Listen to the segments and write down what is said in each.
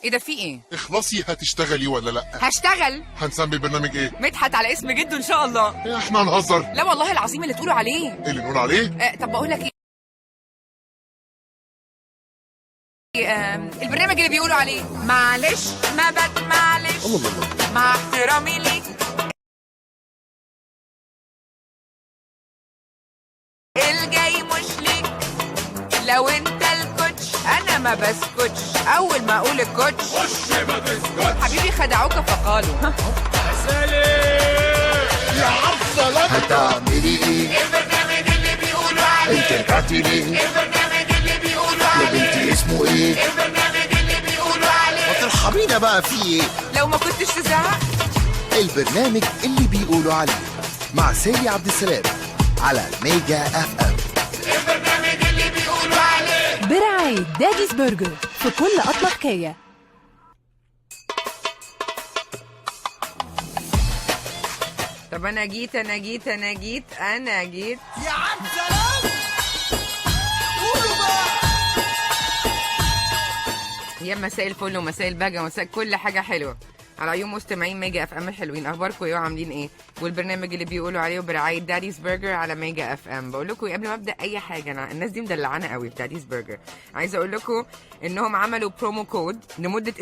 ايه ده في ايه؟ اخلصي، هتشتغلي ولا لا؟ هشتغل. هنسمي البرنامج ايه؟ مدحت على اسم جده ان شاء الله. إيه، احنا هنهزر؟ لا والله العظيم اللي تقولوا عليه. ايه اللي نقول عليه؟ طب بقول لك ايه، البرنامج اللي بيقولوا عليه معلش ما معلش مع احترامي ليك الجاي مش ليك، لو انت الكوتش انا ما بسكتش، اول ما اقول الكوتش خش ما تسكتش، حبيبي خدعوك فقالوا يا عبد هتعملي ايه؟ البرنامج اللي بيقولوا عليه. انت رجعتي ليه؟ البرنامج اللي بيقولوا يا عليه. بنتي اسمه ايه؟ البرنامج اللي بيقولوا عليه. ما ترحبينا بقى في ايه؟ لو ما كنتش تزعق. البرنامج اللي بيقولوا عليه مع سالي عبد السلام على ميجا اف ام. البرنامج اللي بيقولوا عليه برعاية داديز برجر في كل قطمة حكاية. طب انا جيت يا عم سلام، قولوا بقى. يا مساء الفل ومساء البهجه ومساء كل حاجه حلوه على عيون مستمعين ميجا اف ام الحلوين. اخباركم ايه وعاملين ايه؟ والبرنامج اللي بيقولوا عليه برعايه داديز برجر على ميجا اف ام. بقول لكم قبل ما ابدا اي حاجه، انا الناس دي مدلعانه قوي في داديز برجر. عايزه اقول لكم انهم عملوا برومو كود لمده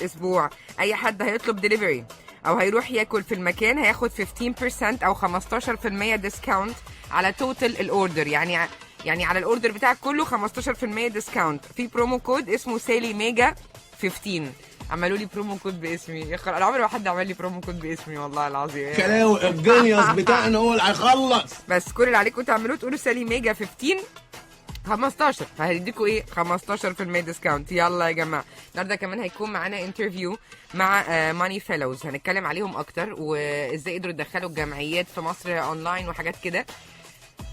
اسبوع اي حد هيطلب ديليفري او هيروح ياكل في المكان هياخد 15% او 15% ديسكاونت على توتال الاوردر، يعني على الاوردر بتاعك كله 15% ديسكاونت في برومو كود اسمه سالي ميجا 15. عملوا لي برومو كود باسمي. انا عمري ما حد عمل لي برومو كود باسمي والله العظيم. كلاوي الجنيوس بتاعنا هو اللي هيخلص. بس كل اللي عليكم تعملوه تقولوا سالي ميجا 15 فهيديكوا ايه 15% ديسكاونت. يلا يا جماعه، النهارده كمان هيكون معانا انترفيو مع ماني فيلوز، هنتكلم عليهم اكتر وازاي قدروا يدخلوا الجمعيات في مصر اونلاين وحاجات كده.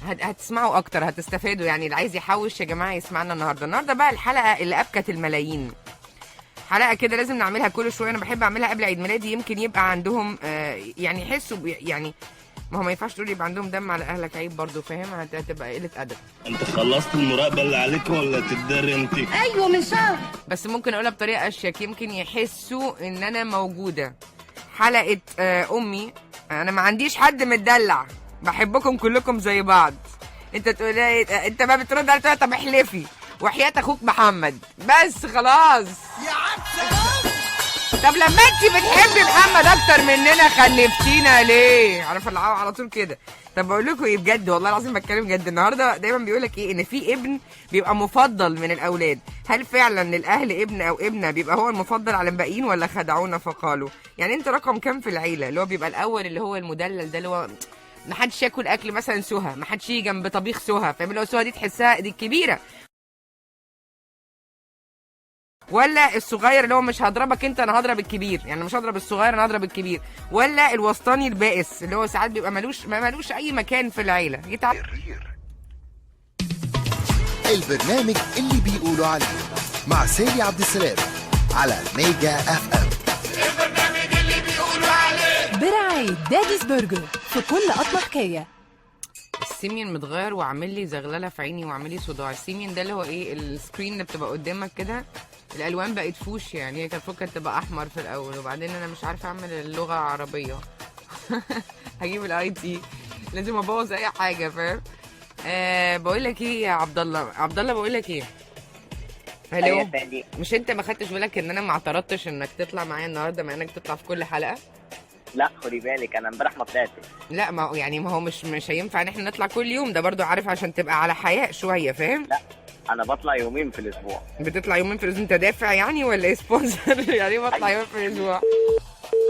هتسمعوا اكتر، هتستفادوا. يعني اللي عايز يحوش يا جماعه يسمعنا النهارده بقى الحلقه اللي ابكت الملايين. حلقه كده لازم نعملها كل شويه، انا بحب اعملها قبل عيد ميلادي، يمكن يبقى عندهم يعني يحسوا يعني ما هو ما ينفعش تقول يبقى عندهم دم على اهلك، عيب برضه، فاهم؟ هتبقى قله ادب. انت خلصت المراقبه اللي عليك ولا تتدري انت؟ ايوه من شهر. بس ممكن اقولها بطريقه اشيك، يمكن يحسوا ان انا موجوده. حلقه امي، انا ما عنديش حد متدلع، بحبكم كلكم زي بعض. انت تقول ايه؟ انت ما بترد على طب احلفي وحياه اخوك محمد، بس خلاص يا عم سلام. طب لما انت بتحبي محمد اكتر مننا خلفتينا ليه؟ عارفه العوا على طول كده. طب بقول لكم ايه بجد، والله العظيم بتكلم جد. النهارده دايما بيقول لك ايه، ان في ابن بيبقى مفضل من الاولاد. هل فعلا للاهل ابن او ابنه بيبقى هو المفضل على الباقيين ولا خدعونا فقالوا؟ يعني انت رقم كام في العيله اللي هو بيبقى الاول، اللي هو المدلل ده، اللي هو ما حدش ياكل اكل مثلا سهى، ما حدش يجي جنب طبيخ سهى، فاهم؟ اللي هو سهى دي تحسها دي الكبيره، ولا الصغير اللي هو مش هضربك انت انا هضرب الكبير، يعني مش هضرب الصغير انا هضرب الكبير، ولا الوسطاني البائس اللي هو ساعات بيبقى ملوش اي مكان في العيله. البرنامج اللي بيقولوا عليه مع سالي عبد السلام على ميجا اف ام. البرنامج اللي بيقولوا عليه برعاية داديز برجر في كل قطمة حكاية. السيمين متغير وعامل لي زغلله في عيني وعامل لي صداع. السيمين ده اللي هو ايه، السكرين اللي بتبقى قدامك كده، الالوان بقت فوش، يعني هي كانت ممكن تبقى احمر في الاول، وبعدين انا مش عارفه اعمل اللغه عربيه هجيب الاي تي، لازم ابوظ اي حاجه، فاهم؟ بقول لك ايه يا عبد الله بقول لك ايه، هلو، مش انت ما خدتش بالك ان انا ما اعترضتش انك تطلع معايا النهارده مع انك تطلع في كل حلقه؟ لا خدي بالك انا امبارح ما طلعتش. لا ما يعني ما هو مش هينفع ان احنا نطلع كل يوم، ده برضو عارف عشان تبقى على حياء شويه، فاهم؟ لا انا بطلع يومين في الاسبوع. بتطلع يومين في الاسبوع؟ انت دافع يعني ولا ايه سبونسر؟ يعني ايه بطلع يومين في الاسبوع؟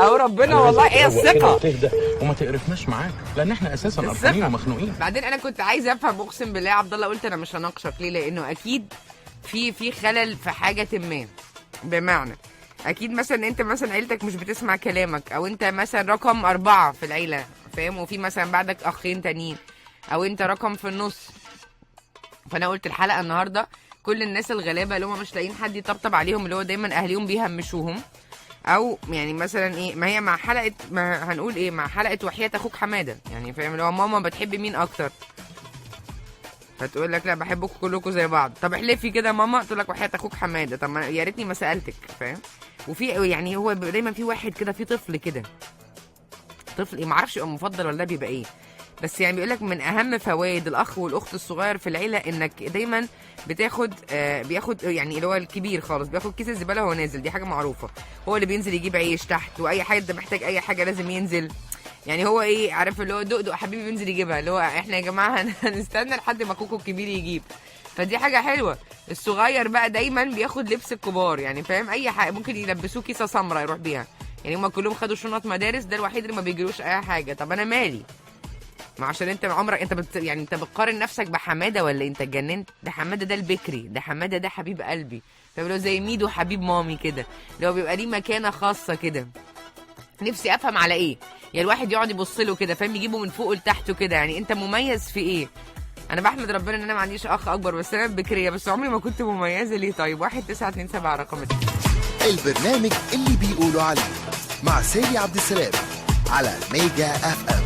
او ربنا والله ايه الثقه. تهدى وما تقرفناش معاك، لان احنا اساسا قرفانين ومخنوقين. بعدين انا كنت عايزه افهم، اقسم بالله يا عبد الله قلت انا مش هناقشك ليه، لانه اكيد في خلل في حاجه ما. بمعنى اكيد مثلا انت مثلا عيلتك مش بتسمع كلامك، او انت مثلا رقم 4 في العيله، فاهم؟ وفي مثلا بعدك اخين تانيين، او انت رقم في النص. فانا قلت الحلقه النهارده كل الناس الغلابه اللي هم مش لاقيين حد يطبطب عليهم، اللي هو دايما اهاليهم بيهمشوهم، او يعني مثلا ايه، ما هي مع حلقه، ما هنقول ايه، مع حلقه وحياه اخوك حماده، يعني فاهم؟ اللي هو ماما بتحب مين اكتر؟ فتقول لك لا بحبكم كلكم زي بعض. طب احلفي كده يا ماما، تقول لك وحياة اخوك حماده. طب يا ريتني ما سالتك، فاهم؟ وفي يعني هو دايما في واحد كده، في طفل كده، طفل ما اعرفش يبقى مفضل ولا بيبقى ايه، بس يعني بيقول لك من اهم فوائد الاخ والاخت الصغير في العيله انك دايما بياخد يعني اللي هو الكبير خالص بياخد كيس الزباله وهو نازل، دي حاجه معروفه. هو اللي بينزل يجيب عيش تحت، واي حد محتاج اي حاجه لازم ينزل. يعني هو ايه، عارف اللي هو دق حبيبي بينزل يجيبها، اللي هو احنا يا جماعه هنستنى لحد ما كوكو الكبير يجيب. فدي حاجه حلوه. الصغير بقى دايما بياخد لبس الكبار، يعني فاهم، اي حاجه ممكن يلبسوه كيسه سمراء يروح بيها. يعني هما كلهم خدوا شنط مدارس، ده الوحيد اللي ما بيجيلوش اي حاجه. طب انا مالي؟ ما عشان انت عمرك انت يعني انت بتقارن نفسك بحماده ولا انت اتجننت؟ ده حماده ده البكري، ده حماده ده حبيب قلبي، فبيقولوا زي ميدو حبيب مامي كده، اللي هو بيبقى ليه مكانه خاصه كده. نفسي افهم على ايه؟ يعني الواحد يقعد يبص له كده، فاهم، يجيبه من فوق لتحته كده. يعني انت مميز في ايه؟ انا بحمد ربنا ان انا ما عنديش اخ اكبر، بس انا بكريه، بس عمري ما كنت مميزه. ليه طيب؟ 1927 رقم البرنامج اللي بيقولوا عليه مع سالي عبد السلام على ميجا اف ام.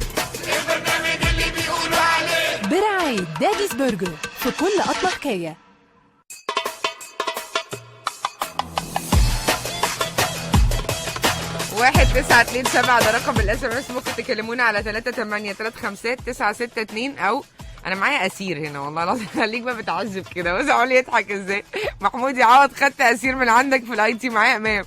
برعاية داديز برجر في كل قطمة حكاية. 1927 ده رقم الاس ام اس. ممكن تكلمونا على 3835962 او انا معايا اسير هنا والله العظيم. خليك بقى بتعذب كده، بس اقول يضحك ازاي. محمود يعوض، خدت اسير من عندك في الاي تي. معايا امام.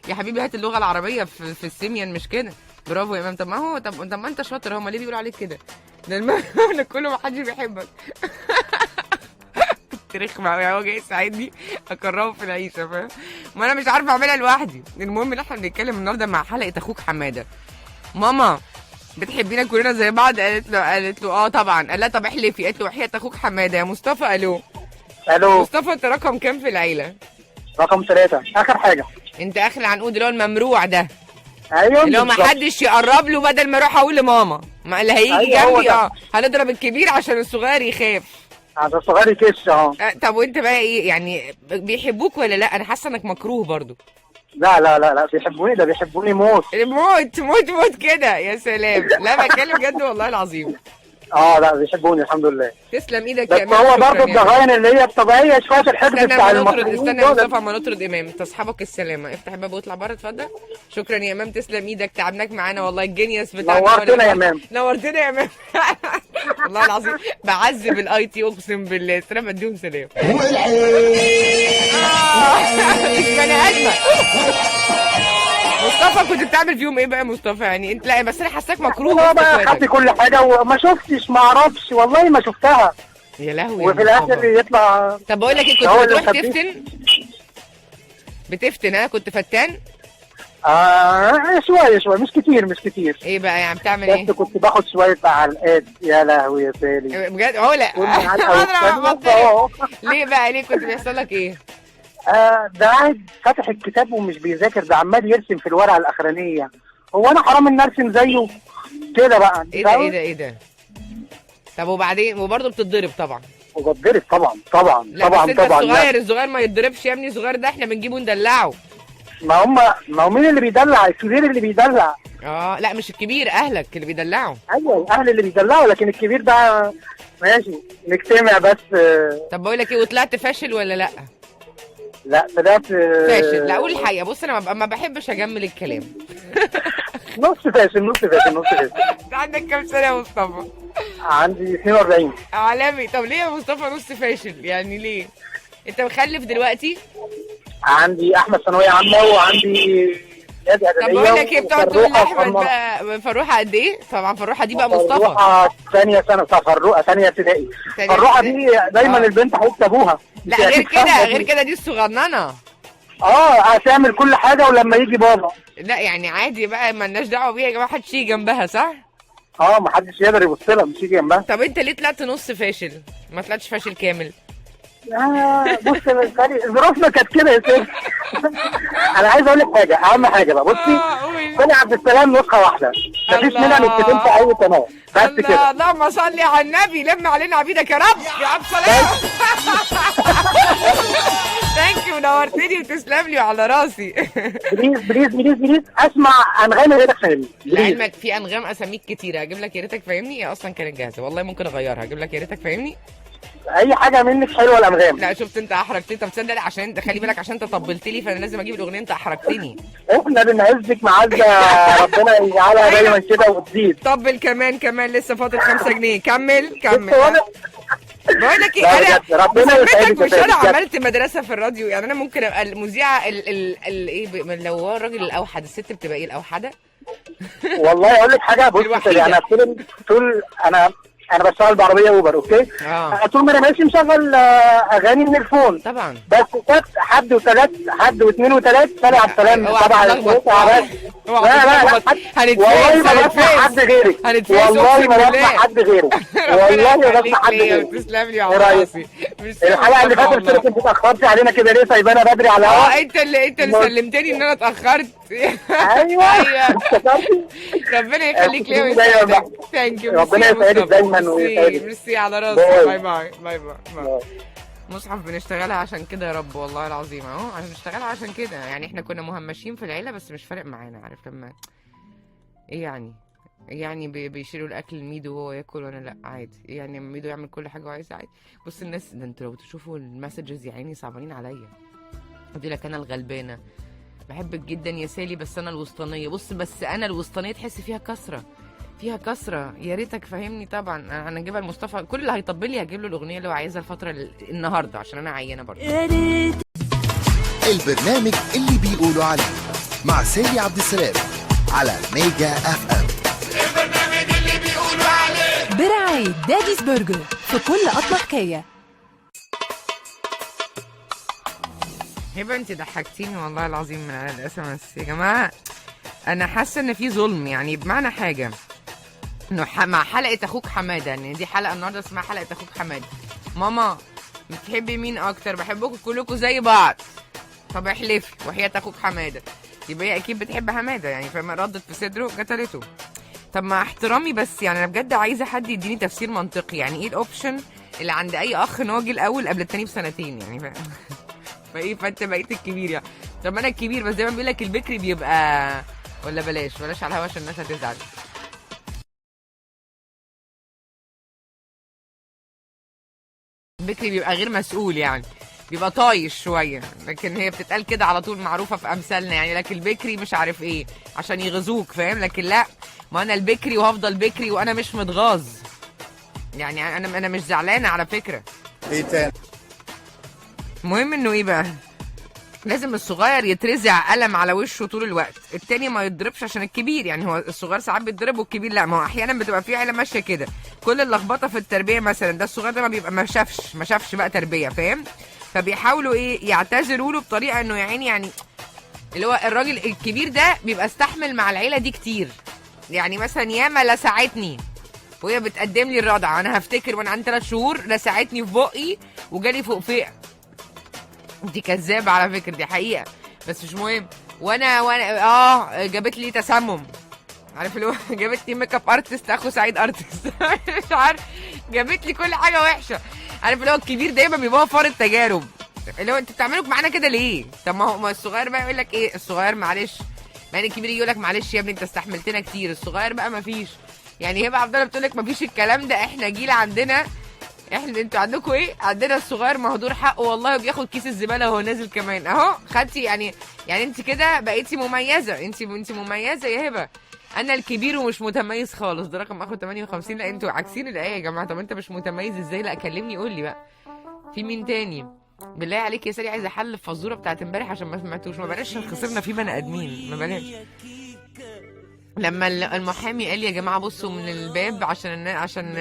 يا حبيبي هات اللغه العربيه في السيميان، مش كده؟ برافو يا امام. طب ما هو طب ما انت شاطر، هم ليه بيقولوا عليك كده؟ ده المهم كله ما حدش بيحبك. رخمة قوي، هو جاي يساعدني اكرهه في العيشه، فاهم؟ ما انا مش عارفه اعملها لوحدي. المهم ان احنا بنتكلم النهارده مع حلقه اخوك حماده. ماما بتحبينا كلنا زي بعض؟ قالت له اه طبعا. قال لها طب احلفي. قالت له وحياة اخوك حماده يا مصطفى. الو مصطفى، انت رقم كام في العيله؟ رقم 3 اخر حاجه. انت اخر العنقود اللي هو الممروع ده. ايوه اللي هو ما حدش يقرب له، بدل ما اروح اقول لماما ما اللي هيجي أيوة جنبي هنضرب الكبير عشان الصغير يخاف. عشان الصغير يكش طب وانت بقى ايه يعني، بيحبوك ولا لا؟ انا حاسه انك مكروه برضو. لا لا لا لا بيحبوني، ده بيحبوني موت موت موت موت كده. يا سلام. لا بتكلم جد والله العظيم. لا بيحبوني الحمد لله. تسلم ايدك بس يا امام. هو برضه الضغاين اللي هي الطبيعيه شويه الحقد بتاع المصريين. استنى يا مصطفى اما نطرد امام. تصحبك السلامه. افتح الباب واطلع بره اتفضل. شكرا يا امام، تسلم ايدك، تعبناك معانا والله. الجينيوس بتاعنا. نورتنا يا امام. نورتنا يا امام. والله العظيم بعذب الاي تي، اقسم بالله. سلام، اديهم سلام. مش بني ادمه. مصطفى كنت بتعمل فيهم ايه بقى يا مصطفى؟ يعني انت لا بس انا حاساك مكروه. هو بقى خدت كل حاجه وما شفتش، ما اعرفش والله ما شفتها. يا لهوي. وفي الاخر يطلع. طب بقول لك ايه، كنت بتروح تفتن؟ بتفتن؟ كنت فتان؟ شويه مش كتير. ايه بقى يعني بتعمل ايه؟ بس كنت باخد شويه علقات. يا لهوي يا سالي بجد؟ لا. ليه بقى؟ ليه كنت بيحصل لك ايه؟ ده قاعد فاتح الكتاب ومش بيذاكر، ده عمال يرسم في الورقه الاخرانيه. هو انا حرام ان ارسم زيه كده بقى؟ ايه ده؟ طب وبعدين؟ وبرضه بتتضرب طبعا؟ وبتضرب طبعا. لا بس انت الصغير ما يتضربش يا ابني. الصغير ده احنا بنجيبه ندلعه. ما هو مين اللي بيدلع؟ الكبير اللي بيدلع. لا مش الكبير، اهلك اللي بيدلعوا. ايوه الاهل اللي بيدلعوا، لكن الكبير ده ماشي نجتمع بس. طب بقول لك ايه، وطلعت فاشل ولا لا؟ لا طلعت فاشل. لا قول الحقيقه. بص انا ما بحبش اجمل الكلام. نص فاشل. انت عندك كام سنه يا مصطفى؟ عندي 42. عالمي. طب ليه يا مصطفى نص فاشل؟ يعني ليه؟ انت مخلف دلوقتي؟ عندي احمد ثانويه عامه وعندي طب بقول لك ايه، بتقعد تقول لاحمد بقى فروحه قد ايه؟ طبعا فروحه دي بقى مصطفى. فروحه ثانيه سنه، فروحه ثانيه ابتدائي. فروحه دي دايما البنت حبيبه ابوها. لا غير كده دي الصغننه. هتعمل كل حاجه ولما يجي بابا. لا يعني عادي بقى، مالناش دعوه بيها يا جماعه. محدش يجي جنبها صح؟ ما حدش يقدر يبص لها، مش يجي جنبها. طب انت ليه طلعت نص فاشل؟ ما طلعتش فاشل كامل؟ بص ظروفنا كانت كده يا سيدي. انا عايز اقول لك حاجه، اهم حاجه بقى. بصي سالي عبد السلام نسخه واحده، مفيش منها نسختين في اي قناه. بس كده. اللهم صل على النبي. لم علينا عبيدك يا رب يا عبد السلام. ثانك يو، نورتني وتسلم لي على راسي. بليز اسمع انغام يا ريتك فاهمني. لعلمك في انغام اساميك كتيره. اجيب لك يا ريتك فاهمني. هي اصلا كانت جاهزه والله، ممكن اغيرها. اجيب لك يا ريتك فاهمني. اي حاجه منك حلوه الانغام. لا شفت انت احرجتني. طب تصدق عشان انت خلي بالك عشان انت طبلت لي فانا لازم اجيب الاغنيه انت احرجتني. احنا بنعزك معزه ربنا يجعلها دايما كده وتزيد. طبل كمان لسه فاضل 5 جنيه. كمل. بقول لك ايه، لا انا بجد، ربنا بذمتك يسعدك مش يا انا سيدي. عملت مدرسه في الراديو؟ يعني انا ممكن ابقى المذيعه ايه لو هو الراجل الاوحد الست بتبقى ايه الاوحده؟ والله اقول لك حاجه، بص الوحيدة. انا طول انا بشتغل بعربيه اوبر، اوكي؟ اه طول ما انا ماشي مشغل اغاني من الفون، طبعا. بس كانت حد واثنين وثلاث سالي عبد السلام اوعى طبعا. تتلخبط. لا والله ما بسمع حد غيرك، والله ما بسمع حد غيرك، والله ما بسمع حد غيرك. تسلم لي يا إيه رأيك؟ عمرو. الحلقه اللي فاتت قلت لك انت اتاخرتي علينا كده ليه، سايبانا بدري على الهواء. انت اللي سلمتني ان انا اتاخرت. ايوه افتكرتي. ربنا يخليك ليا دايما ويسعدك. بقى. ثانك يو. ربنا يسعدك دايما ويسعدك. ميرسي على راسي. باي. باي. مصحف بنشتغلها عشان كده يا رب والله العظيم اهو، عشان بنشتغلها عشان كده. يعني احنا كنا مهمشين في العيله بس مش فارق معانا. عارف لما ايه يعني بيشيلوا الاكل لميدو وهو ياكل وانا لا عادي. يعني ميدو يعمل كل حاجه وعايز عادي. بص الناس ده انتوا لو تشوفوا المسجز يا عيني صعبانين عليا. قلت لك انا الغلبانه بحبك جدا يا سالي بس انا الوسطانيه. بص بس انا الوسطانيه تحس فيها كسره يا ريتك فاهمني. طبعا انا هجيبها لمصطفى، كل اللي هيطبل لي هجيب له الاغنيه اللي هو عايزها الفتره النهارده عشان انا عيانه برضه. البرنامج اللي بيقولوا عليه مع سالي عبد السلام على ميجا اف ام. برعاية داديز برجر في كل قطمة حكاية. هبه انت ضحكتيني والله العظيم من على الاس ام اس يا جماعه. انا حاسه ان في ظلم، يعني بمعنى حاجه انه مع حلقه اخوك حماده، ان دي حلقه النهارده اسمها حلقه اخوك حماده. ماما بتحبي مين اكتر؟ بحبكم كلكم زي بعض. طب احلفي وحياه اخوك حماده. يبقى هي اكيد بتحب حماده يعني، فما ردت في صدره قتلته. طب مع احترامي بس يعني انا بجد عايزه حد يديني تفسير منطقي. يعني ايه الاوبشن اللي عند اي اخ ان هو جه الاول قبل التاني بسنتين يعني فايه فانت بقيت الكبير يعني. طب انا الكبير بس دايما بيقول لك البكري بيبقى ولا بلاش على الهوا عشان الناس هتزعل. البكري بيبقى غير مسؤول يعني، بيبقى طايش شويه، لكن هي بتتقال كده على طول معروفه في امثالنا يعني. لكن البكري مش عارف ايه عشان يغزوك فاهم، لكن لا ما انا البكري وهفضل بكري وانا مش متغاظ يعني. انا مش زعلانه على فكره. ايه تاني؟ المهم انه ايه بقى، لازم الصغير يترزع قلم على وشه طول الوقت، التاني ما يتضربش عشان الكبير. يعني هو الصغير ساعات بيتضرب والكبير لا. ما هو احيانا بتبقى في عيله ماشيه كده، كل اللخبطه في التربيه مثلا ده الصغير ده ما بيبقى ما شافش بقى تربيه فاهم، فبيحاولوا ايه يعتذروا له بطريقه انه يا عيني يعني اللي هو الراجل الكبير ده بيبقى استحمل مع العيله دي كتير. يعني مثلا ياما لسعتني وهي بتقدم لي الرضعه، انا هفتكر وانا عندي 3 شهور لسعتني في بقي وجالي فوق فيق. دي كذابه على فكره، دي حقيقه بس مش مهم. وانا جابت لي تسمم، عارف اللي هو جابت لي ميك اب ارتست اخو سعيد ارتست مش عارف، جابت لي كل حاجه وحشه. عارف اللي هو الكبير دايما بيبقى فار التجارب، اللي هو انتوا بتعملوا معانا كده ليه؟ طب ما هو الصغير بقى يقول لك ايه، الصغير معلش، يعني الكبير يقول لك معلش يا ابني انت استحملتنا كتير، الصغير بقى ما فيش. يعني هبه عبد الله بتقول لك ما فيش الكلام ده، احنا جيل عندنا انتوا عندكم ايه؟ عندنا الصغير مهدور حقه والله وبياخد كيس الزباله وهو نازل كمان اهو. خدتي يعني انت كده بقيتي مميزه، انت مميزه يا هبه. انا الكبير ومش متميز خالص، ده رقم اخر 58. لا انتوا عاكسين الايه يا جماعه. طب انت مش متميز ازاي؟ لا كلمني قول لي بقى في مين تاني بالله عليك يا ساري. عايزه احل الفزوره بتاعت امبارح عشان ما سمعتوش. ما بلاش خسرنا في بني ادمين، ما بلاش. لما المحامي قال يا جماعه بصوا من الباب عشان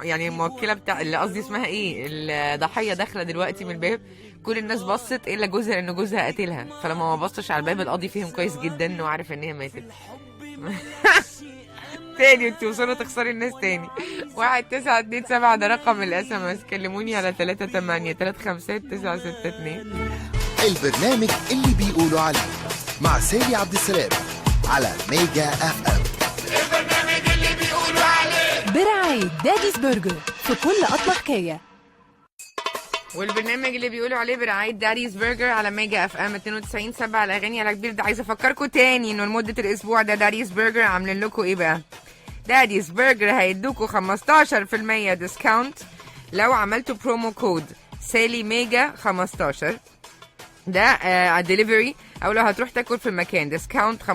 يعني الموكله بتاع اللي قصدي اسمها ايه الضحيه داخله دلوقتي من الباب، كل الناس بصت الا جوزها لان جوزها قتلها، فلما ما بصش على الباب القاضي فهم كويس جدا انه عارف ان هي ماتت. تاني انت وصلوا تخسري الناس تاني. 1927 ده رقم الاس ام اس، كلموني على 38356962. البرنامج اللي بيقولوا عليه مع سالي عبد السلام على ميجا اف ام. برعاية داديز برجر في كل قطمة حكاية. والبرنامج اللي بيقولوا عليه برعاية داديز برجر على ميجا اف ام 92.7 على اغاني على كبير. ده عايزه افكركم تاني انه لمده الاسبوع ده داديز برجر عاملين لكم ايه بقى؟ داديز برجر هيدوكوا 15% ديسكاونت لو عملتوا برومو كود سالي ميجا 15 ده على الدليفري، او لو هتروح تاكل في المكان ديسكاونت 15%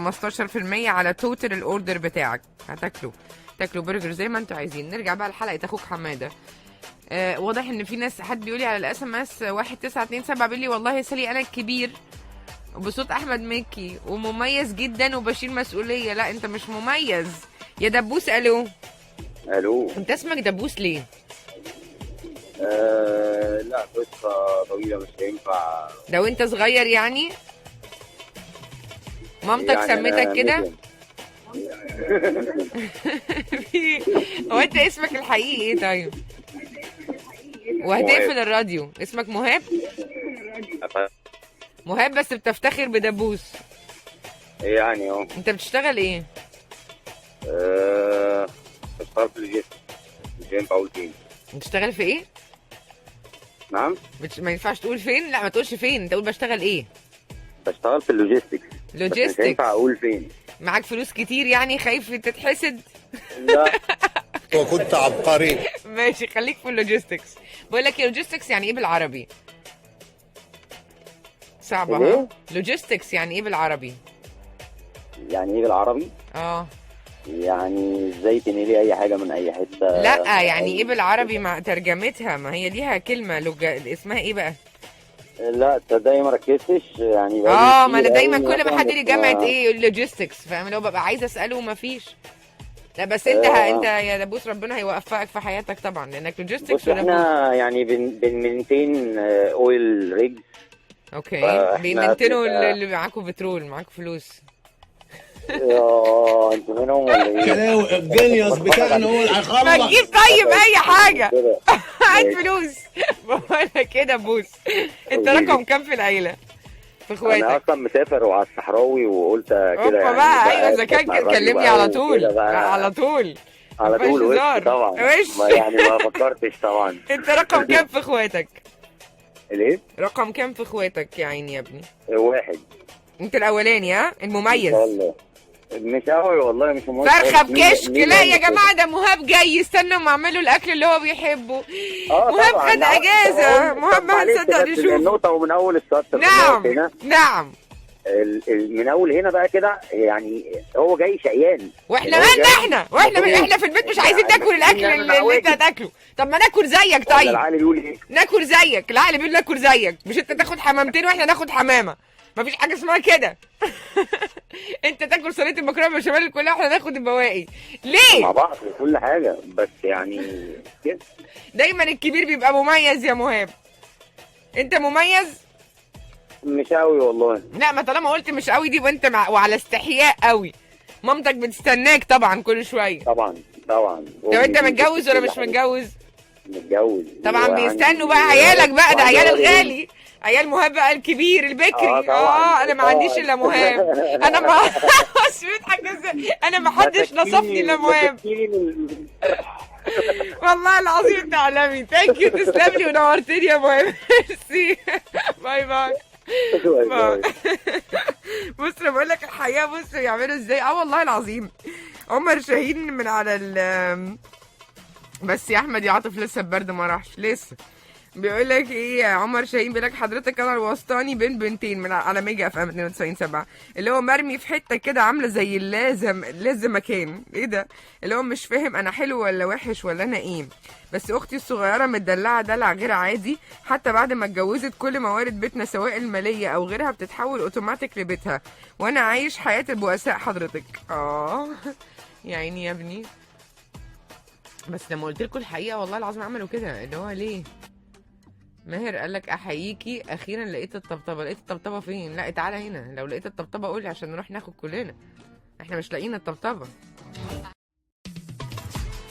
على توتال الاوردر بتاعك. هتاكلوا برجر زي ما انتوا عايزين. نرجع بقى لحلقه اخوك حماده. واضح ان في ناس، حد بيقول لي على الاس ام اس 1927 بيقول لي والله يا سالي انا الكبير بصوت احمد مكي ومميز جدا وبشيل مسؤوليه. لا انت مش مميز يا دبوس. الو انت اسمك دبوس ليه؟ لا قصة طويلة مش هينفع. لو انت صغير يعني مامتك يعني سميتك كده؟ هو انت اسمك الحقيقي ايه طيب؟ وهتقفل الراديو. اسمك مهاب؟ مهاب بس بتفتخر بدبوس يعني انت بتشتغل ايه؟ بشتغل في اللوجيستكس. مش هينفع اقول فين. بتشتغل في ايه؟ نعم؟ ما ينفعش تقول فين؟ لا ما تقولش فين، انت قول بشتغل ايه؟ بشتغل في اللوجيستكس. لوجيستكس. مش هينفع اقول فين. معاك فلوس كتير يعني خايف تتحسد؟ لا. وكنت عبقري. ماشي خليك في اللوجيستكس. بقول لك اللوجيستكس يعني ايه بالعربي؟ صعبة ها؟ لوجيستكس يعني ايه بالعربي؟ يعني ايه بالعربي؟ يعني ازاي تنقلي اي حاجه من اي حته؟ لا يعني ايه بالعربي مع ترجمتها؟ ما هي ليها كلمه اسمها ايه بقى؟ لا تصدقي ما ركزتش يعني. ما انا دايما كل ما حد لي جامعه ايه يقول لوجيستكس، فاهم؟ لو ببقى عايزه اساله ومفيش. لا بس انت انت يا دبوس ربنا هيوفقك في حياتك طبعا لانك لوجيستكس. بص احنا يعني بنمنتين اويل ريجز. اوكي بيمنتنوا اللي معاكم بترول، معاكم فلوس. انتوا منهم ولا ايه؟ الجينيوس بتاعنا هو اللي هيخلص. ما تجيب طيب اي حاجه. هات فلوس. بقول لك كده بوس. انت رقم كام في العيله؟ في اخواتك؟ انا اصلا مسافر وعلى الصحراوي وقلت كده يعني. بقى ايوه اذا كان كلمني على طول. على طول وش طبعا. وش يعني ما فكرتش طبعا. انت رقم كام في اخواتك؟ ليه؟ رقم كام في اخواتك يا عيني يا ابني؟ 1. انت الاولاني ها؟ المميز. والله مش قوي والله مش مميز. فرخه بكشك. لا يا جماعه ده مهاب جاي، استنوا ما اعملوا الاكل اللي هو بيحبه. مهاب خد اجازه. مهاب ما هنصدق نشوف النقطه ومن اول السطر. نعم من اول هنا بقى كده يعني هو جاي شقيان. واحنا مالنا احنا في البيت مش عايزين ناكل الاكل اللي انت هتاكله. طب ما ناكل زيك طيب. العقل بيقول ايه؟ ناكل زيك. العقل بيقول ناكل زيك، مش انت تاخد حمامتين واحنا ناخد حمامه. مفيش حاجه اسمها كده. انت تاكل صينيه المكرونه بالبشاميل كلها واحنا ناخد البواقي. ليه؟ مع بعض وكل حاجه بس يعني كده. دايما الكبير بيبقى مميز يا مهاب. انت مميز؟ مش قوي والله. لا ما طالما قلت مش قوي دي وانت وعلى استحياء قوي. مامتك بتستناك طبعا كل شويه. طبعا. طب انت متجوز ولا مش متجوز؟ متجوز. طبعا بيستنوا بقى عيالك بقى. ده عيال الغالي. عيال مهاب بقى الكبير البكري. انا ما عنديش الا مهاب. انا ما انا ما حدش نصفني الا مهاب. والله العظيم انت عالمي. ثانك يو. تسلم لي ونورتني يا مهاب. ميرسي. باي باي. بص انا بقول لك الحقيقه. بص يعملوا ازاي. والله العظيم عمر شاهين من على بس يا احمد يا عاطف لسه البرد ما راحش لسه. بيقول لك ايه عمر شاهين؟ بيقول لك حضرتك انا الوسطاني بين بنتين من على ميجا اف ام 92.7 اللي هو مرمي في حته كده عامله زي اللازم مكان. ايه ده اللي هو مش فاهم انا حلو ولا وحش ولا انا ايه. بس اختي الصغيره متدلعه دلع غير عادي. حتى بعد ما اتجوزت كل موارد بيتنا سواء الماليه او غيرها بتتحول اوتوماتيك لبيتها وانا عايش حياه البؤساء حضرتك. يا عيني يا ابني. بس لما قلت لكم الحقيقه والله العظيم عملوا كده. اللي هو ليه؟ ماهر قال لك احييكي اخيرا لقيت الطبطبه. لقيت الطبطبه فين؟ لا تعالى هنا. لو لقيت الطبطبه قولي عشان نروح ناخد كلنا. احنا مش لاقيين الطبطبه.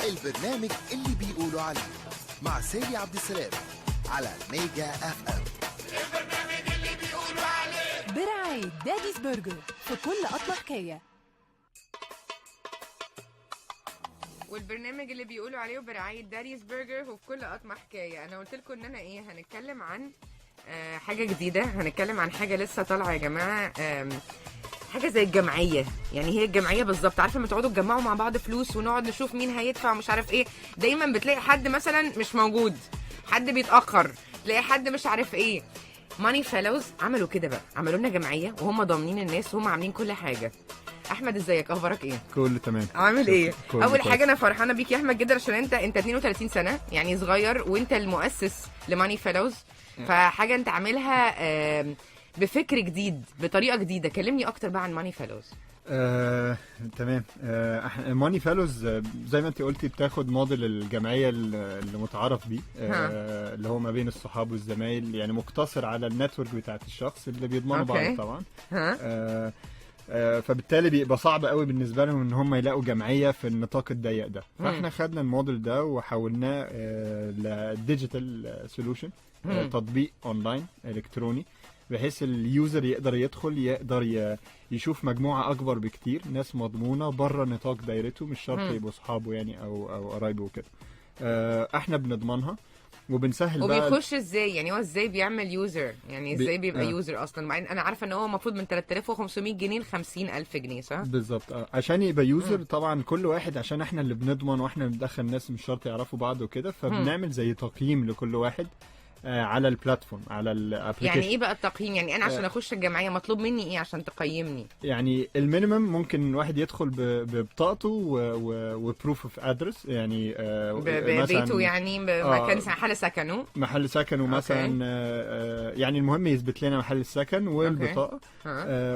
البرنامج اللي بيقولوا عليه مع سالي عبد السلام على ميجا اف ام. البرنامج اللي بيقولوا عليه برعاية داديز برجر في كل قطمة حكاية. والبرنامج اللي بيقولوا عليه برعاية داديز برجر وفي كل قطمة حكاية. انا قلت لكم ان انا هنتكلم عن حاجة جديدة. هنتكلم عن حاجة لسه طالعة يا جماعة. حاجة زي الجمعية. يعني هي الجمعية بالظبط. عارفة لما تقعدوا تجمعوا مع بعض فلوس ونقعد نشوف مين هيدفع مش عارف ايه. دايما بتلاقي حد مثلا مش موجود حد بيتاخر، تلاقي حد مش عارف ايه. ماني فيلوز عملوا كده بقى، عملوا لنا جمعيه وهم ضامنين الناس وهم عاملين كل حاجه. احمد ازيك، اخبارك ايه؟ كله تمام. عامل ايه؟ اول كويس. حاجه انا فرحانه بيك يا احمد جدا عشان انت 32 سنه يعني صغير، وانت المؤسس لماني فيلوز، فحاجه انت عاملها بفكر جديد بطريقه جديده. كلمني اكتر بقى عن ماني فيلوز. تمام. ماني فيلوز زي ما انت قلتي بتاخد موديل الجمعيه اللي متعارف بيه، اللي هو ما بين الصحاب والزمايل، يعني مقتصر على النتورك بتاعت الشخص اللي بيضمنوا بعض طبعا. فبالتالي بيبقى صعب قوي بالنسبه لهم ان هم يلاقوا جمعيه في النطاق الضيق ده. فاحنا خدنا الموديل ده وحولناه لديجيتال سولوشن، تطبيق اونلاين الكتروني، بحيث اليوزر يقدر يدخل، يقدر يشوف مجموعه اكبر بكتير، ناس مضمونه بره نطاق دايرته، مش شرط يبقوا اصحابه يعني او قرايبه وكده. احنا بنضمنها وبنسهل بقى. وبيخش ازاي يعني؟ هو ازاي بيعمل يوزر يعني؟ ازاي بيبقى يوزر اصلا؟ مع ان انا عارفه ان هو المفروض من 3500 جنيه ل 50000 جنيه، صح؟ بالظبط. عشان يبقى يوزر طبعا كل واحد، عشان احنا اللي بنضمن واحنا بندخل ناس مش شرط يعرفوا بعض وكده، فبنعمل زي تقييم لكل واحد على البلاتفورم، على الابلكيشن. يعني ايه بقى التقييم؟ يعني انا عشان اخش الجمعيه مطلوب مني ايه عشان تقيمني؟ يعني المينيمم ممكن واحد يدخل ببطاقته وبروف اوف ادرس، يعني بيته، يعني مكان محل سكنه مثلا. يعني المهم يثبت لنا محل السكن والبطاقه.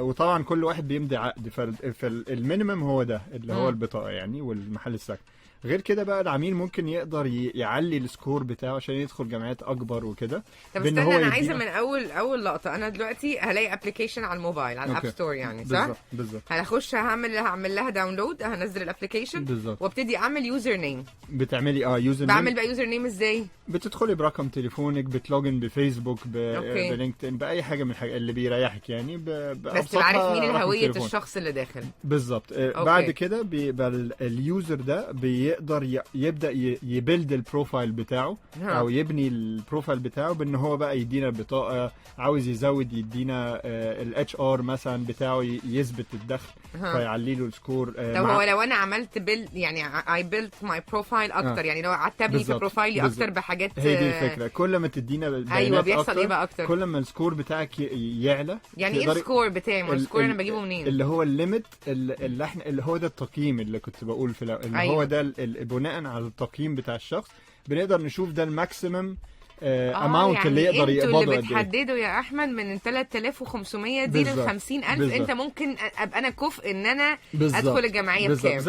وطبعا كل واحد بيمضي عقد، فالمينيمم هو ده اللي هو البطاقه يعني والمحل السكن. غير كده بقى العميل ممكن يقدر يعلي السكور بتاعه عشان يدخل جمعيات اكبر وكده. طب استنى، انا عايزه من اول لقطه. انا دلوقتي هلاقي ابلكيشن على الموبايل على الاب ستور يعني، صح؟ بالظبط. هخش هعمل لها داونلود، هنزل الابلكيشن وابتدي اعمل يوزر نيم. بتعملي يوزر نيم. بعمل بقى يوزر نيم ازاي؟ بتدخلي برقم تليفونك، بتلوجن بفيسبوك، بلينكدين، باي حاجه من الحاجات اللي بيريحك يعني. بس تبقى عارف مين الهويه الشخص اللي داخل. بالظبط. بعد كده بيبقى اليوزر ده بيقدر يبدا يبيلد البروفايل بتاعه او يبني البروفايل بتاعه بان هو بقى يدينا بطاقه، عاوز يزود يدينا الاتش ار مثلا بتاعه يثبت الدخل فيعلي له السكور. طب هو لو انا عملت بيلد يعني اي بيلد ماي بروفايل اكتر، يعني لو قعدت ابني في بروفايلي اكتر بحاجات، هي دي الفكره. كل ما تدينا بيانات ايوه بيحصل ايه بقى اكتر؟ كل ما السكور بتاعك يعلى. يعني ايه السكور بتاعي؟ ما السكور انا بجيبه منين؟ اللي هو الليميت اللي هو ده التقييم اللي كنت بقول في اللي هو ده بناء على التقييم بتاع الشخص بنقدر نشوف ده الماكسيمم اماونت يعني اللي يقدر يقبضه. اللي بتحدده يا احمد من 3500 دي ل 50000، انت ممكن ابقى انا كفء ان انا ادخل الجمعيه بكام؟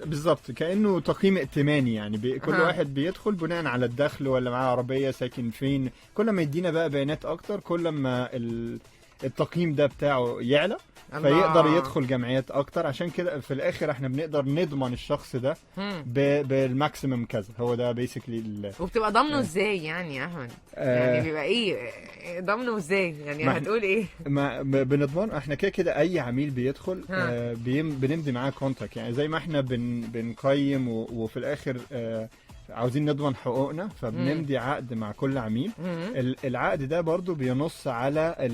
بالظبط كانه تقييم ائتماني يعني. كل واحد بيدخل بناء على الدخل، ولا معاه عربيه، ساكن فين. كل ما يدينا بقى بيانات اكتر كل ما التقييم ده بتاعه يعلى، فيقدر يدخل جمعيات اكتر. عشان كده في الاخر احنا بنقدر نضمن الشخص ده بالماكسيمم كذا. هو ده بيسكلي. وبتبقى ضامنه ازاي يعني يا احمد؟ يعني بيبقى ايه ضامنه ازاي يعني؟ هتقول ايه؟ ما بنضمن احنا كده اي عميل بيدخل بنمضي معاه كونتراكت، يعني زي ما احنا بنقيم وفي الاخر عاوزين نضمن حقوقنا، فبنمضي عقد مع كل عميل. العقد ده برضو بينص على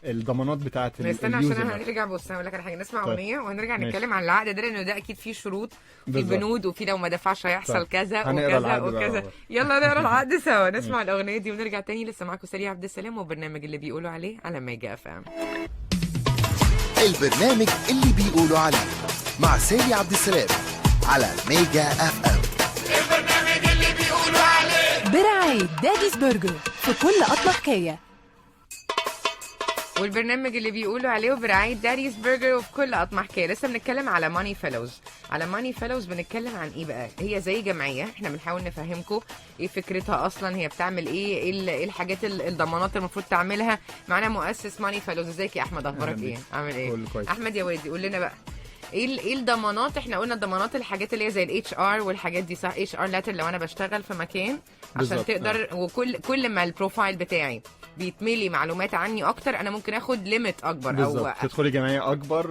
الضمانات بتاعه اليوزر. عشان هنرجع، بص هقول لك على حاجه، نسمع اغنيه وهنرجع نتكلم عن العقد ده، لانه ده اكيد فيه شروط، في بنود، وفي لو ما دفعش هيحصل كذا وكذا وكذا. يلا نقرا العقد سوا. نسمع الاغنيه دي ونرجع تاني. لسه معاكم سالي عبد السلام وبرنامج اللي بيقولوا عليه على ميجا اف ام. البرنامج اللي بيقولوا عليه مع سالي عبد السلام على ميجا اف ام. البرنامج اللي بيقولوا عليه برعاية داديز برجر في كل قطمة حكاية. والبرنامج اللي بيقولوا عليه برعاية داديز برجر وفي كل قطمة حكاية. لسه بنتكلم على ماني فيلوز. على ماني فيلوز بنتكلم عن ايه بقى؟ هي زي جمعية، احنا بنحاول نفهمكم ايه فكرتها اصلا، هي بتعمل ايه الحاجات الضمانات المفروض تعملها. معانا مؤسس ماني فيلوز. ازيك يا احمد؟ اخبارك ايه؟ عامل ايه؟ احمد يا وادي قول لنا بقى ايه الضمانات. احنا قلنا الضمانات الحاجات اللي هي زي الاتش ار والحاجات دي، صح؟ اتش ار لاتر لو انا بشتغل في مكان عشان تقدر وكل ما البروفايل بتاعي بيتملي معلومات عني اكتر، انا ممكن اخد ليميت اكبر بالزبط. او تدخلي جمعيه اكبر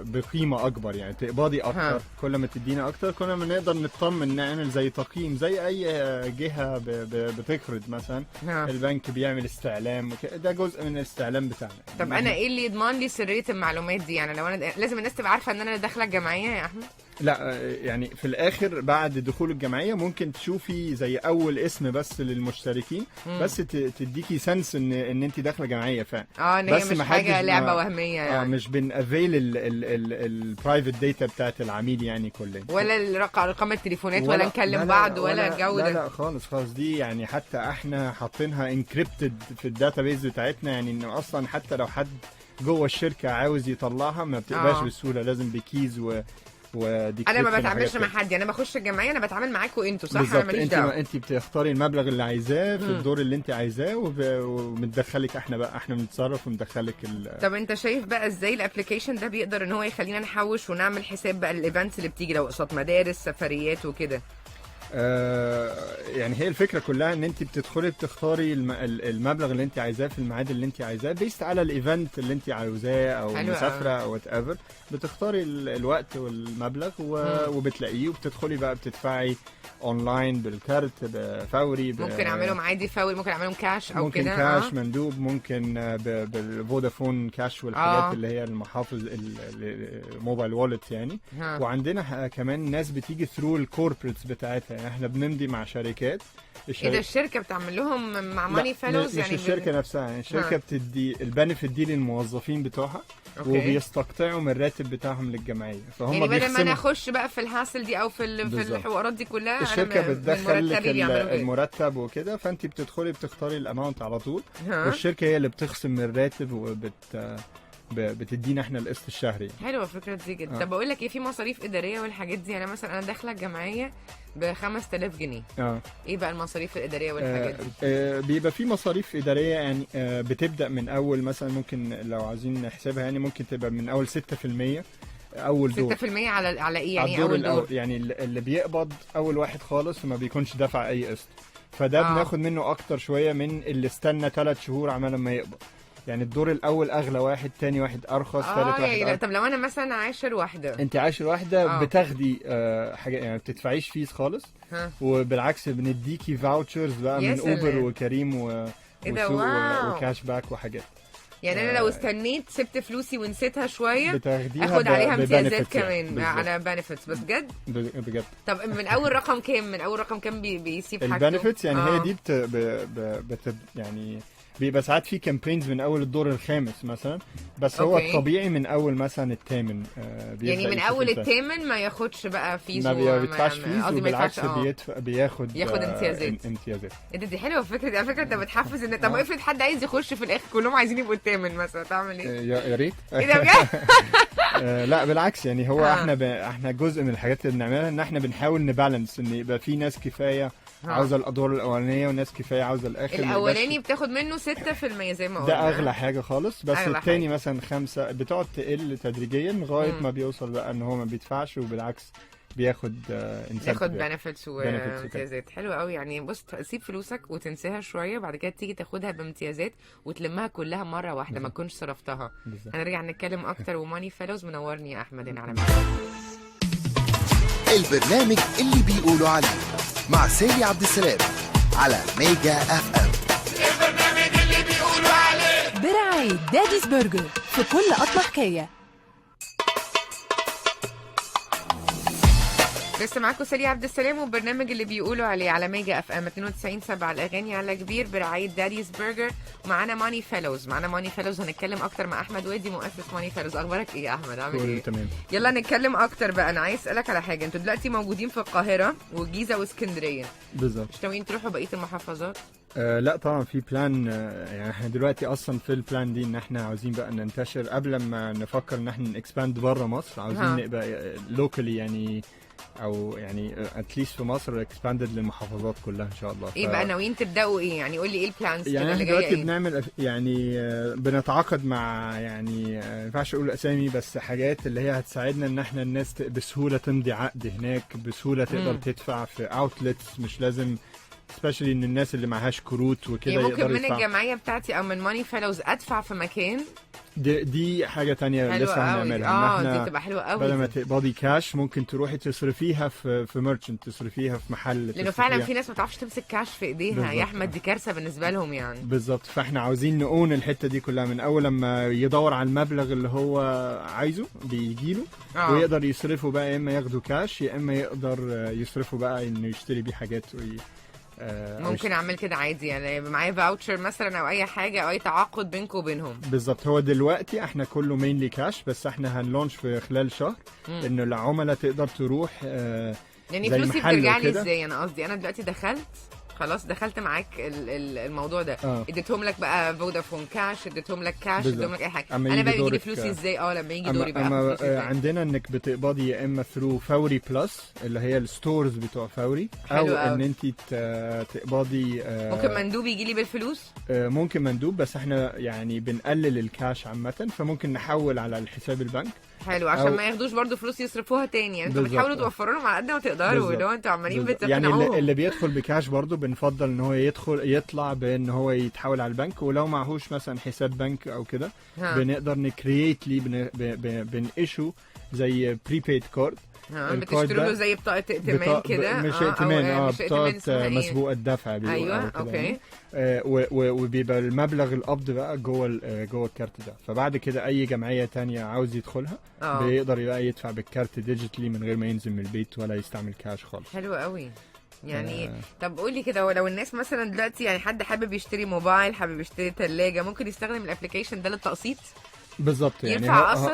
بقيمه اكبر، يعني تقبضي اكتر. كل ما تدينا اكتر كل ما نقدر نطمن، نعمل زي تقييم زي اي جهه بتقرض مثلا. البنك بيعمل استعلام، ده جزء من الاستعلام بتاعنا. طب انا ايه اللي يضمن لي سريه المعلومات دي؟ يعني لو انا لازم الناس تبقى عارفه ان انا داخله الجمعيه يا احمد. لا يعني في الاخر بعد دخول الجمعيه ممكن تشوفي زي اول اسم بس للمشتركين، بس تديكي سنس ان انت داخله جمعيه فعلا. ان هي مش حاجه لعبه وهميه يعني. مش بنافيل البرايفت داتا بتاعت العميل يعني كلنا، ولا ارقام التليفونات ولا نكلم بعض ولا الجو ده. لا خالص دي يعني حتى احنا حاطينها انكريبتد في الداتابيز بتاعتنا، يعني انه اصلا حتى لو حد جوه الشركه عاوز يطلعها ما بتبقاش بسهوله، لازم بكيز انا ما بتعاملش مع حد، انا بخش الجمعيه انا بتعامل معاكم انتوا صح؟ انا ماليش دعوه. انت بتختاري المبلغ اللي عايزاه في الدور اللي انت عايزاه وبندخلك احنا بنتصرف وندخلك طب انت شايف بقى ازاي الابلكيشن ده بيقدر ان هو يخلينا نحوش ونعمل حساب بقى الايفنتس اللي بتيجي لو قصاد مدارس سفريات وكده؟ يعني هي الفكره كلها ان انت بتدخلي بتختاري المبلغ اللي انت عايزاه في الميعاد اللي انت عايزاه بيست على الايفنت اللي انت عاوزاه او مسافره او وات ايفر، بتختاري الوقت والمبلغ وبتلاقيه وبتدخلي بقى بتدفعي اونلاين بالكارت فوري. ممكن اعملهم عادي فوري، ممكن اعملهم كاش او كده. ممكن كاش مندوب، ممكن بالفودافون كاش والحاجات اللي هي المحافظ الموبايل وولت يعني. وعندنا كمان ناس بتيجي ثرو الكوربريتس بتاعتها، يعني احنا بنمضي مع شركات. ايه ده الشركه بتعمل لهم مع ماني فيلوز يعني؟ مش الشركه نفسها، يعني الشركه بتدي البنفيت دي للموظفين بتوعها وبيستقطعوا من الراتب بتاعهم للجمعيه، فهم يعني بدل ما انا اخش بقى في الهاسل دي او في الحوارات دي كلها الشركه بتدخل لك المرتب وكده، فانت بتدخلي بتختاري الاماونت على طول والشركه هي اللي بتخصم من الراتب بتدينا احنا القسط الشهري. حلوه الفكره دي جدا. طب بقول لك ايه، في مصاريف اداريه والحاجات دي، يعني مثلا انا داخله الجمعيه ب 5000 جنيه. ايه بقى المصاريف الاداريه والحاجات دي؟ بيبقى في مصاريف اداريه يعني بتبدا من اول مثلا، ممكن لو عايزين نحسبها يعني ممكن تبقى من اول 6% اول دور. 6% على ايه يعني؟ اول دور يعني اللي بيقبض اول واحد خالص وما بيكونش دافع اي قسط، فده بناخد منه اكتر شويه من اللي استنى 3 شهور عمال ما يقبض. يعني الدور الاول اغلى واحد، تاني واحد ارخص، ثالث واحد طب لو انا مثلا عاشر واحده، انت عاشر واحده بتاخدي حاجه يعني ما بتدفعيش فيس خالص، وبالعكس بنديكي فاوتشرز بقى من اوبر وكريم وكاش باك وحاجات. يعني انا لو استنيت سبت فلوسي ونسيتها شويه بتاخديها اخد عليها امتيازات كمان بالزبط. على بنفيتس بس بجد. طب من اول رقم كام بيسيب حاجته البنفيتس يعني؟ هي دي يعني بيبقى ساعات في كامبينز من اول الدور الخامس مثلا، بس هو الطبيعي من اول مثلا الثامن. يعني من اول الثامن ما ياخدش بقى فيس، ما بيدفعش فيس، وبالعكس بياخد امتيازات. دي حلوه الفكره دي على فكره. انت بتحفز ان طب افرض حد عايز يخش في الاخر كلهم عايزين يبقوا الثامن مثلا، تعمل ايه؟ يا ريت. ايه ده بجد؟ لا بالعكس يعني هو احنا جزء من الحاجات اللي بنعملها ان احنا بنحاول نبالانس ان يبقى في ناس كفايه عاوزه الادوار الاولانيه وناس كفايه عاوزه الاخر. الاولاني بتاخد منه 6% زي ما قلنا، ده اغلى حاجه خالص، بس الثاني مثلا 5 بتقعد تقل تدريجيا لغايه ما بيوصل بقى ان هو ما بيدفعش وبالعكس بياخد بنفيتس وامتيازات. حلوه قوي يعني. بص تسيب فلوسك وتنساها شويه، بعد كده تيجي تاخدها بامتيازات وتلمها كلها مره واحده، ما تكونش صرفتها. هنرجع نتكلم اكتر. وماني فيلوز منورني يا احمد هنا على البرنامج اللي بيقولوا عليه مع سالي عبد السلام على ميجا اف ام. البرنامج اللي بيقولوا عليه برعاية داديز برجر، في كل قطمة حكاية. لسه معاكم سالي عبد السلام وبرنامج اللي بيقولوا عليه على ميجا اف ام 92.7 الاغاني على كبير برعايه داديز برجر. ومعانا ماني فيلوز. هنتكلم اكتر مع احمد وادي مؤسس ماني فيلوز. اخبارك ايه يا احمد؟ عامل ايه؟ تمام. يلا نتكلم اكتر بقى. انا عايز اسالك على حاجه. انتوا دلوقتي موجودين في القاهره والجيزه واسكندريه بالظبط، مش ناويين تروحوا بقيه المحافظات؟ لا طبعا في بلان. يعني احنا دلوقتي اصلا في البلان دي ان احنا عاوزين بقى ننتشر قبل ما نفكر ان احنا نكسباند بره مصر. عاوزين نبقى لوكالي يعني، او يعني اتليست في مصر اكسباندد للمحافظات كلها ان شاء الله. ايه بقى ناويين تبداوا ايه يعني؟ قول لي ايه البلانز يعني اللي جايه؟ دلوقتي إيه؟ بنعمل يعني بنتعاقد مع يعني ما ينفعش اقول اسامي، بس حاجات اللي هي هتساعدنا ان احنا الناس بسهوله تمضي عقد هناك، بسهوله تقدر تدفع في اوتلتس، مش لازم سبيشالي ان الناس اللي معهاش كروت وكده يعني يقدروا ممكن من الجمعيه بتاعتي او من ماني فيلوز ادفع في مكان دي حاجه تانية لسه هنعملها. دي بتبقى حلوه قوي. بدل ما تقبضي كاش ممكن تروحي تصرفيها في ميرشنت، تصرفيها في محل، لانه فعلا في ناس ما تعرفش تمسك كاش في ايديها يا احمد، دي كارثه بالنسبه لهم يعني. بالظبط. فاحنا عاوزين نقون الحته دي كلها من اول لما يدور على المبلغ اللي هو عايزه بيجيله ويقدر يصرفه بقى، يا اما ياخده كاش يا اما يقدر يصرفه بقى انه يشتري بيه حاجات ممكن اعمل كده عادي يعني، يبقى معايا فاوتشر مثلا او اي حاجه او اي تعاقد بينكم وبينهم. بالظبط. هو دلوقتي احنا كله مينلي كاش، بس احنا هنلونش في خلال شهر انه العملاء تقدر تروح يعني فلوسي بترجع لي ازاي؟ انا قصدي انا دلوقتي دخلت معاك الموضوع ده، اديتهم لك بقى فودافون كاش، اديتهم لك كاش، اديتهم لك اي حاجه، انا بقى يجي لي فلوسي ازاي؟ لما يجي دوري بقى عندنا انك بتقبضي يا اما ثرو فوري بلس اللي هي الستورز بتوع فوري، او ان انت تقبضي ممكن مندوب يجي لي بالفلوس، ممكن مندوب، بس احنا يعني بنقلل الكاش عامه، فممكن نحول على الحساب البنك. حلو، عشان ما ياخدوش برضو فلوس يصرفوها تاني يعني. انتوا بتحاولوا توفروا لهم على قد ما تقدروا، لو انتوا عمالين بتقنعوهم. يعني اللي بيدخل بكاش برضو بنفضل ان هو يطلع بان هو يتحول على البنك، ولو معهوش مثلا حساب بنك او كده بنقدر نكرييت لي بنقشو زي بريبيد كارد. بتشتروا له زي بطاقه ائتمان كده، مش ائتمان، بطاقه مسبوقه الدفع. ايوه اوكي. وبيبقى المبلغ القبض بقى جوه الكارت ده، فبعد كده اي جمعيه تانية عاوز يدخلها بيقدر يبقى يدفع بالكارت ديجيتالي من غير ما ينزل من البيت ولا يستعمل كاش خالص. حلو قوي يعني. طب قولي كده، ولو الناس مثلا دلوقتي يعني حد حابب يشتري موبايل، حابب يشتري ثلاجه، ممكن يستخدم الابلكيشن ده للتقسيط؟ بالظبط. يعني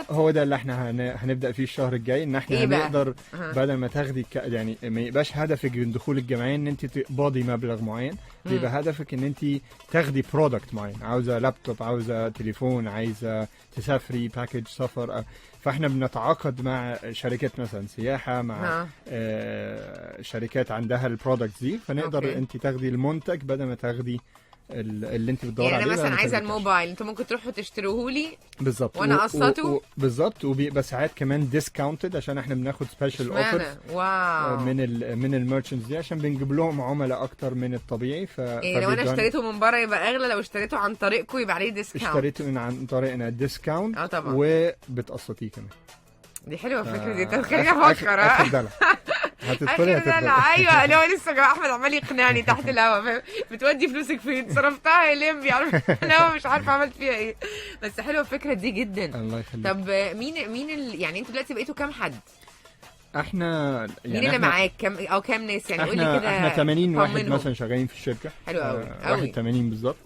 هو ده اللي احنا هنبدا فيه الشهر الجاي، ان احنا هنقدر بدل ما تاخدي يعني ما يبقاش هدفك من دخول الجمعيه ان انت تقبضي مبلغ معين، يبقى هدفك ان انت تاخدي برودكت معين، عاوزه لابتوب، عاوزه تليفون، عايزه تسافري باكج سفر. فاحنا بنتعاقد مع شركات مثلا سياحه، مع شركات عندها البرودكتس دي، فنقدر انت تاخدي المنتج بدل ما تاخدي اللي انت بتدور عليه. يعني انا مثلا عايزه الموبايل، انتوا ممكن تروحوا تشتروه لي بالظبط وانا اقسطه بالظبط، وبيبقى ساعات كمان ديسكاونتد عشان احنا بناخد سبيشال اوفرز من الميرشنتس دي، عشان بنجيب لهم عملاء اكتر من الطبيعي. يعني لو انا اشتريته من بره يبقى اغلى، لو اشتريته عن طريقكم يبقى عليه ديسكاونت. اشتريته عن طريقنا ديسكاونت طبعا، وبتقسطيه كمان. دي حلوه الفكره دي، انت خليني افكر. هتدخلي ايوه، لو لسه احمد عمال يقنعني تحت الهوا، بتودي فلوسك فين؟ صرفتها يا لمبي، انا مش عارفه عملت فيها ايه. بس حلوه الفكره دي جدا. الله يخليك. طب مين يعني انتوا دلوقتي بقيتوا كام حد؟ احنا يعني مين اللي معاك؟ كام ناس يعني؟ قولي كده. احنا 80 واحد مثلا شغالين في الشركه. حلو قوي 81 بالظبط.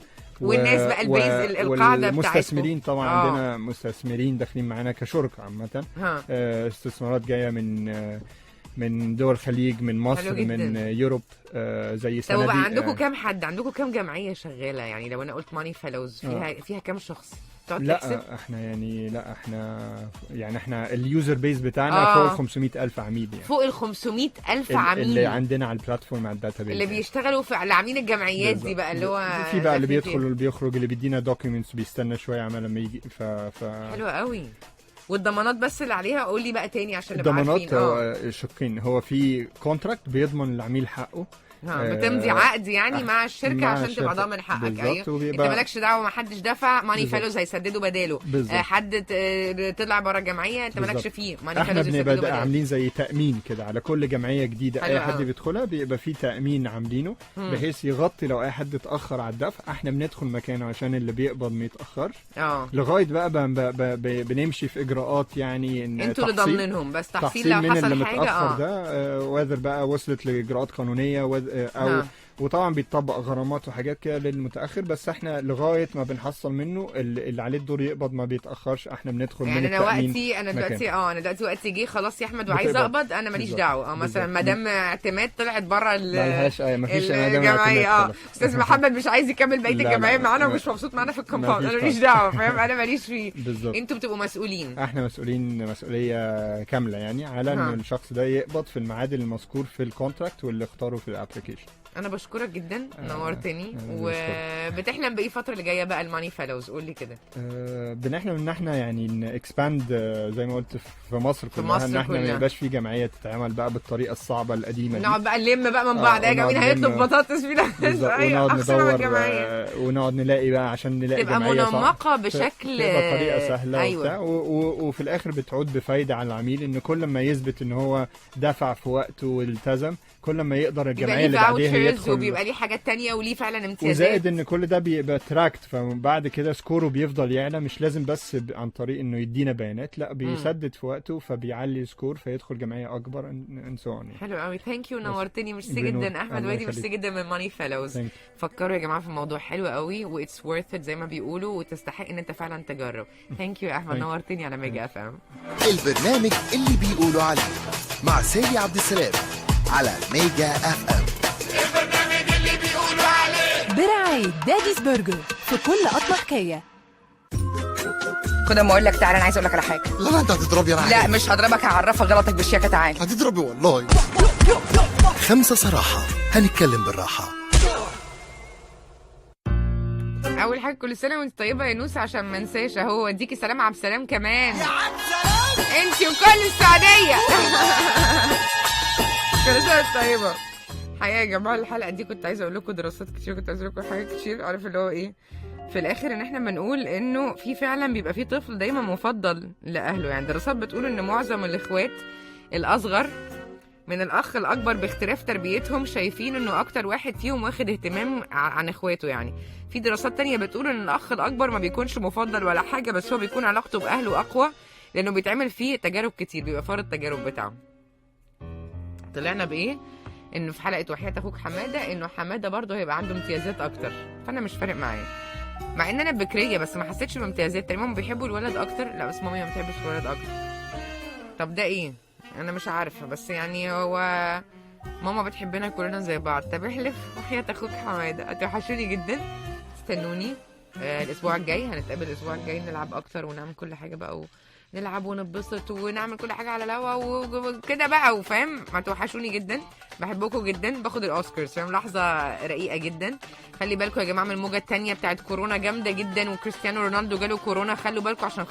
والناس بقى البيز القاعده بتاعتكم. والمستثمرين طبعا عندنا مستثمرين داخلين معانا كشركه عامه، استثمارات جايه من دول الخليج، من مصر، من يوروب، زي صناديق. طب بقى عندكم كام حد؟ عندكم كام جمعيه شغاله؟ يعني لو انا قلت ماني فيلوز فيها كام شخص؟ احنا اليوزر بيز بتاعنا فوق ال 500,000 عميل يعني. فوق ال 500,000 عميل اللي عندنا على البلاتفورم، على الداتا بيز، اللي بيشتغلوا اللي عاملين الجمعيات دي بقى، اللي هو في بقى اللي بيدخل واللي بيخرج، اللي بيدينا دوكيومنتس بيستنى شويه عمال لما يجي. حلو قوي. والضمانات بس اللي عليها قولي بقى تاني عشان نبقى عارفين. الضمانات شقين، هو في كونتراكت بيضمن العميل حقه، بتمضي عقد يعني مع الشركه عشان تبقى ضامن حقك. ايوه، انت مالكش دعوه، ما حدش دفع ماني فيلوز هيسددوا بداله. حد طلع بره الجمعيه انت مالكش فيه، ماني فيلوز يسددوا بداله. احنا عاملين زي تامين كده على كل جمعيه جديده، اي حد بيدخلها بيبقى فيه تامين عاملينه بحيث يغطي لو اي حد اتاخر على الدفع، احنا بندخل مكانه عشان اللي بيقبض ما يتاخرش. لغايه بقى بنمشي في اجراءات، يعني ان انتوا اللي ضامنينهم، بس تحصيل لو حصل اللي حاجه متاخر ده واذر بقى وصلت لاجراءات قانونيه او وطبعا بيتطبق غرامات وحاجات كده للمتاخر، بس احنا لغايه ما بنحصل منه اللي عليه الدور يقبض ما بيتاخرش، احنا بندخل يعني من التامين. انا دلوقتي وقتي جه خلاص يا احمد وعايز اقبض، انا ماليش دعوه. مثلا مدام اعتماد طلعت بره مالهاش مفيش الجمعيه، استاذ محمد مش عايز يكمل بقيه الجمعيه معانا ومش مبسوط معانا في الكومباوند، انا ماليش دعوه، فاهم؟ انا ماليش فيه. انتوا بتبقوا مسؤولين. احنا مسؤولين مسؤوليه كامله يعني على ان الشخص ده يقبض في الميعاد المذكور في الكونتراكت واللي اختاره في الابلكيشن. انا بشكرك جدا، نورتني. وبتحلم بايه الفتره اللي جايه بقى الماني فيلوز؟ قول لي كده. بنحلم ان احنا يعني نكسباند زي ما قلت في مصر كلها، ان احنا ما يبقاش في جمعيه تتعامل بقى بالطريقه الصعبه القديمه دي. نقعد بقى نلم بقى من بعض، يا جماعه هيطلب بطاطس فينا ونقعد ندور ونقعد نلاقي بقى عشان نلاقي تبقى جمعيه منمقه بشكل بطريقه سهله. أيوة. وفي الاخر بتعود بفايده على العميل، ان كل ما يثبت ان هو دفع في وقته والتزم، كل ما يقدر الجمعيه اللي بعديها يدخل، وبيبقى ليه حاجات تانية وليه فعلا امتيازات. وزائد ان كل ده بيبقى تراكت، فبعد كده سكوره بيفضل يعلى، مش لازم بس عن طريق انه يدينا بيانات، لا بيسدد في وقته فبيعلي سكور فيدخل جمعيه اكبر ان سو اون. حلو قوي، ثانك يو، نورتني. ميرسي جدا احمد وادي، ميرسي جدا من ماني فيلوز. فكروا يا جماعه في الموضوع حلو قوي، واتس ورث ات زي ما بيقولوا، وتستحق ان انت فعلا تجرب. ثانك يو يا احمد، نورتني على ميجا اف ام. البرنامج اللي بيقولوا عليه مع سالي عبد السلام على ميجا اف ام. البرنامج اللي بيقولوا عليه برعاية داديز برجر، في كل قطمة حكاية. كده ما اقول لك تعالى، انا عايز اقول لك على حاجه. لا انت هتضربي انا. لا مش هضربك، هعرفك غلطك بالشياكه. تعالى. هتضربي والله. 5 صراحه، هنتكلم بالراحه. اول حاجه كل سنه وانت طيبه يا نوسه، عشان ما انساش اهو اديكي سلام عبد السلام كمان يا عبد السلام، انت وكل السعوديه. كل سنه وانت طيبه. حقيقه يا جماعه الحلقه دي كنت عايزه اقول لكم دراسات كتير، كنت عايزه اقول لكم حاجات كتير، عارف اللي هو ايه في الاخر، ان احنا بنقول انه في فعلا بيبقى في طفل دايما مفضل لاهله. يعني دراسات بتقول ان معظم الاخوات الاصغر من الاخ الاكبر باختلاف تربيتهم شايفين انه اكتر واحد فيهم واخد اهتمام عن اخواته. يعني في دراسات تانية بتقول ان الاخ الاكبر ما بيكونش مفضل ولا حاجه، بس هو بيكون علاقته باهله اقوى، لانه بيتعمل فيه تجارب كتير، بيبقى فار التجارب بتاعه. طلعنا بايه؟ انه في حلقه وحياة اخوك حماده، انه حماده برضه هيبقى عنده امتيازات اكتر، فانا مش فارق معايا، مع ان انا بكريه بس ما حسيتش بامتيازات. تقريبا بيحبوا الولد اكتر، لا بس مامي ما بتحبش الولد اكتر. طب ده ايه؟ انا مش عارفه، بس يعني هو ماما بتحبنا كلنا زي بعض. طب احلف وحياة اخوك حماده، هتوحشوني جدا. استنوني الاسبوع الجاي، هنتقابل الاسبوع الجاي نلعب اكتر ونعمل كل حاجه بقى، نلعب ونتبسط ونعمل كل حاجه على الهوا وكده بقى، وفاهم ما توحشوني جدا، بحبكم جدا، باخد الاوسكارز، فاهم؟ لحظه رقيقه جدا. خلي بالكم يا جماعه من الموجه الثانيه بتاعت كورونا جامده جدا، وكريستيانو رونالدو جاله كورونا، خلوا بالكم عشان